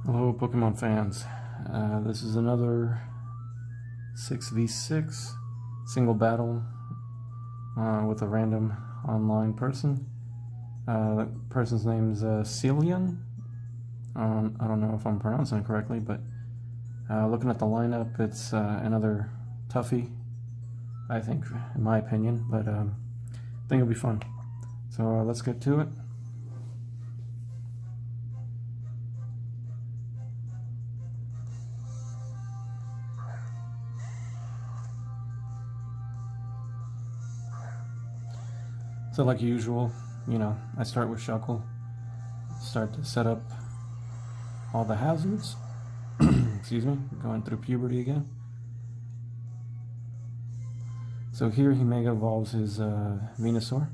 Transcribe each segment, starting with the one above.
Hello, Pokemon fans. This is another 6v6 single battle with a random online person. The person's name is Sealyan. I don't know if I'm pronouncing it correctly, but looking at the lineup, it's another toughie, I think, in my opinion, but I think it'll be fun. So let's get to it. So like usual, I start with Shuckle, start to set up all the hazards, excuse me, going through puberty again. So here he Mega Evolves his Venusaur,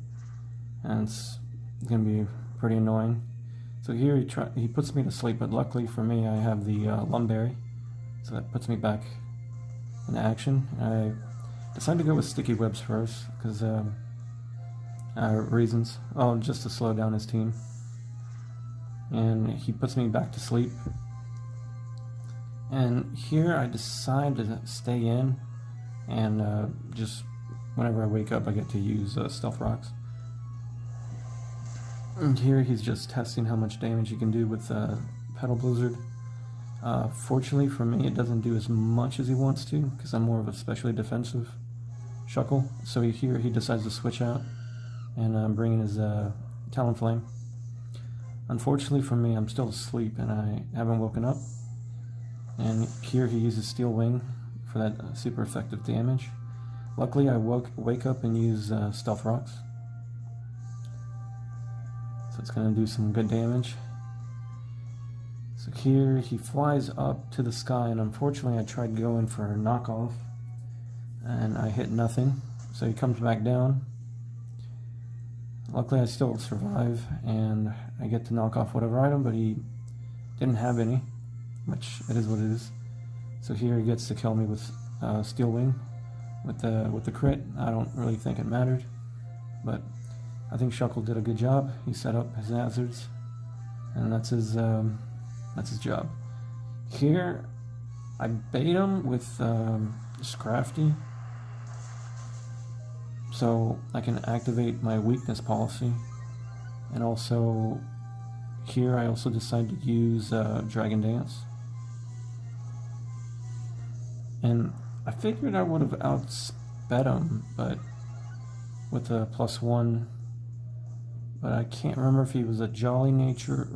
and it's going to be pretty annoying. So here he puts me to sleep, but luckily for me I have the Lumberry, so that puts me back in action. I decided to go with Sticky Webs first, because reasons. Oh, just to slow down his team. And he puts me back to sleep. And here I decide to stay in, and just whenever I wake up I get to use Stealth Rocks. And here he's just testing how much damage he can do with Petal Blizzard. Fortunately for me, it doesn't do as much as he wants to, because I'm more of a specially defensive Shuckle. So here he decides to switch out and I'm bringing his Talonflame. Unfortunately for me, I'm still asleep and I haven't woken up. And here he uses Steel Wing for that super effective damage. Luckily, I wake up and use Stealth Rocks, so it's going to do some good damage. So here he flies up to the sky, and unfortunately, I tried going for a knockoff, and I hit nothing. So he comes back down. Luckily I still survive, and I get to knock off whatever item, but he didn't have any, which it is what it is. So here he gets to kill me with Steel Wing, with the crit. I don't really think it mattered, but I think Shuckle did a good job. He set up his hazards, and that's his job. Here I bait him with Scrafty, so I can activate my weakness policy. And also here I also decide to use Dragon Dance. And I figured I would have outsped him, but with a +1, but I can't remember if he was a Jolly Nature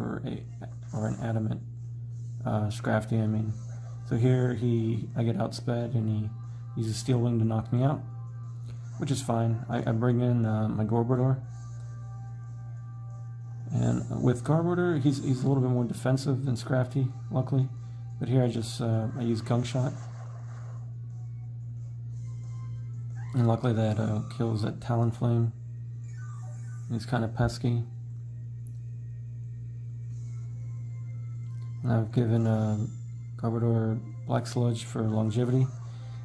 or an Adamant Scrafty, I mean. So here I get outsped, and he uses Steel Wing to knock me out, which is fine. I bring in my Garbodor, and with Garbodor, he's a little bit more defensive than Scrafty, luckily. But here I use Gunk Shot, and luckily that kills that Talonflame. He's kind of pesky. And I've given Garbodor Black Sludge for longevity.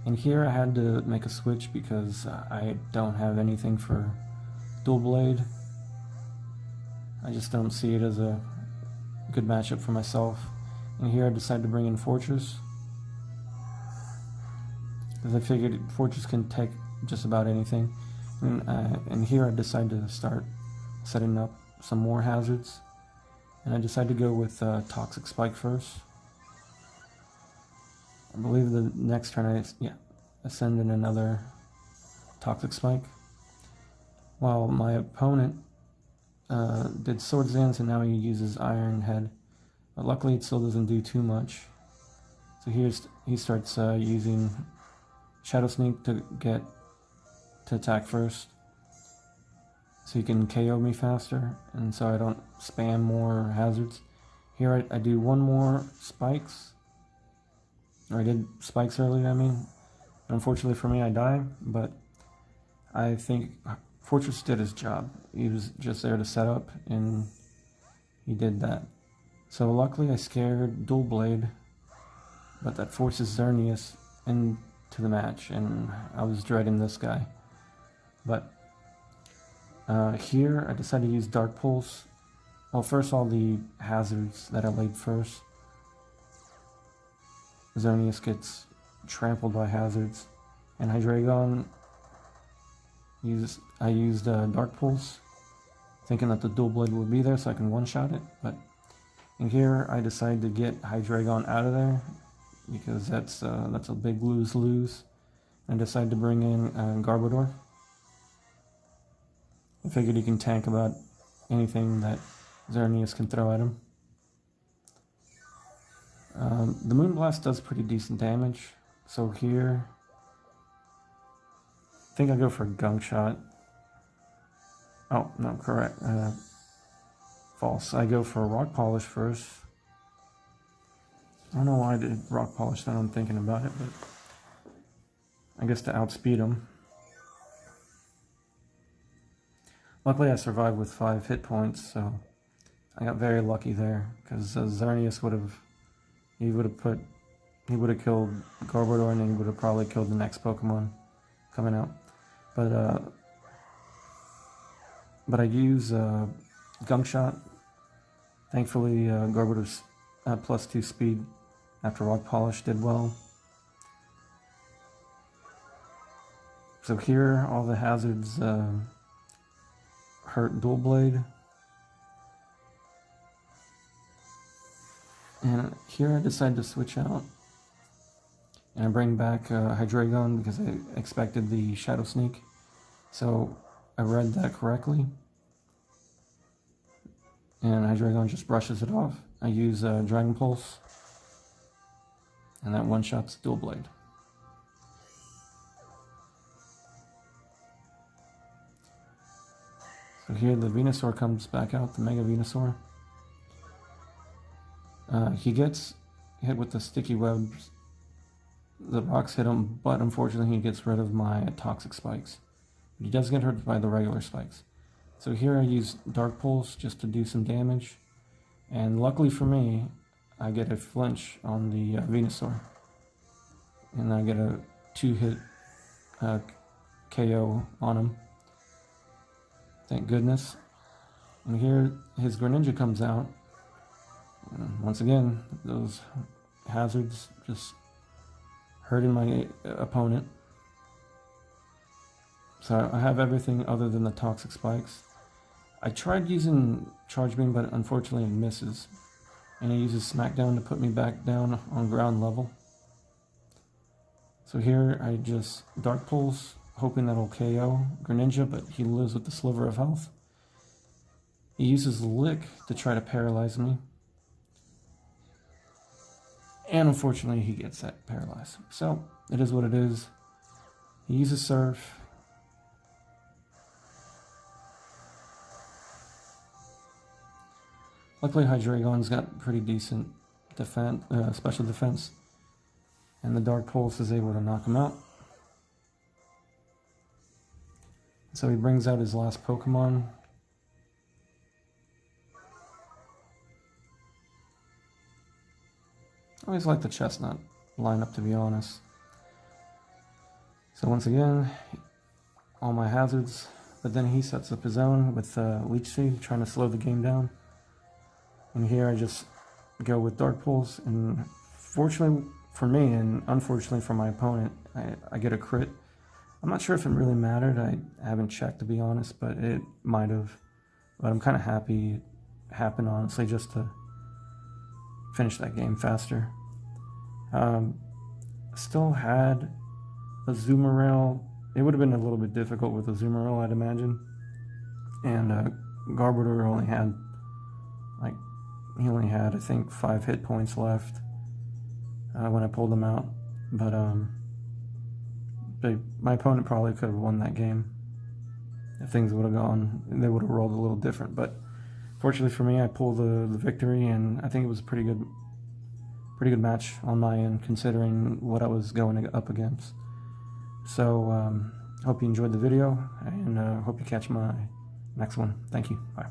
And here I had to make a switch because I don't have anything for Dual Blade. I just don't see it as a good matchup for myself. And here I decided to bring in Forretress, because I figured Forretress can take just about anything. And here I decided to start setting up some more hazards. And I decided to go with Toxic Spike first. I believe the next turn I send in another Toxic Spike. While my opponent did Swords Dance, and now he uses Iron Head. But luckily it still doesn't do too much. So he starts using Shadow Sneak to attack first, so he can KO me faster, and so I don't spam more hazards. Here I do one more Spikes. Or I did Spikes earlier, I mean. Unfortunately for me, I die, but I think Forretress did his job. He was just there to set up, and he did that. So luckily I scared Dual Blade, but that forces Xerneas into the match, and I was dreading this guy. But here I decided to use Dark Pulse. Well, first all the hazards that I laid first Xerneas gets trampled by hazards. And Hydreigon, I used Dark Pulse, thinking that the Dual Blade would be there so I can one-shot it. But in here, I decided to get Hydreigon out of there because that's a big lose-lose. I decided to bring in Garbodor. I figured he can tank about anything that Xerneas can throw at him. The Moonblast does pretty decent damage, so here I think I go for a Gunk Shot. Oh, no, correct. False. I go for a Rock Polish first. I don't know why I did Rock Polish now I'm thinking about it, but I guess to outspeed him. Luckily I survived with 5 hit points, so I got very lucky there, because Xerneas would have killed Garbodor and he would have probably killed the next Pokemon coming out. But I use Gunk Shot. Thankfully, Garbodor's +2 speed after Rock Polish did well. So here, all the hazards hurt Dual Blade. And here I decided to switch out. And I bring back Hydreigon because I expected the Shadow Sneak. So I read that correctly. And Hydreigon just brushes it off. I use Dragon Pulse. And that one-shots Dual Blade. So here the Venusaur comes back out, the Mega Venusaur. He gets hit with the sticky webs. The rocks hit him, but unfortunately he gets rid of my toxic spikes. But he does get hurt by the regular spikes. So here I use Dark Pulse just to do some damage. And luckily for me, I get a flinch on the Venusaur. And I get a 2-hit KO on him. Thank goodness. And here his Greninja comes out. And once again, those hazards just hurting my opponent. So I have everything other than the toxic spikes. I tried using Charge Beam, but unfortunately it misses. And he uses Smackdown to put me back down on ground level. So here I just Dark Pulse, hoping that'll KO Greninja, but he lives with the sliver of health. He uses Lick to try to paralyze me. And unfortunately he gets that paralyzed. So it is what it is. He uses Surf. Luckily Hydreigon's got pretty decent defense, special defense. And the Dark Pulse is able to knock him out. So he brings out his last Pokemon. I always like the Chestnut lineup, to be honest. So once again, all my hazards, but then he sets up his own with Leech Seed, trying to slow the game down. And here I just go with Dark Pulse, and fortunately for me, and unfortunately for my opponent, I get a crit. I'm not sure if it really mattered. I haven't checked, to be honest, but it might have. But I'm kind of happy it happened, honestly, just to finish that game faster. Still had Azumarill. It would have been a little bit difficult with Azumarill, I'd imagine. And Garbodor only had, I think 5 hit points left when I pulled him out. But my opponent probably could have won that game if things would have gone. They would have rolled a little different. But fortunately for me, I pulled the victory, and I think it was a pretty good match on my end, considering what I was going up against. So hope you enjoyed the video, and hope you catch my next one. Thank you. Bye.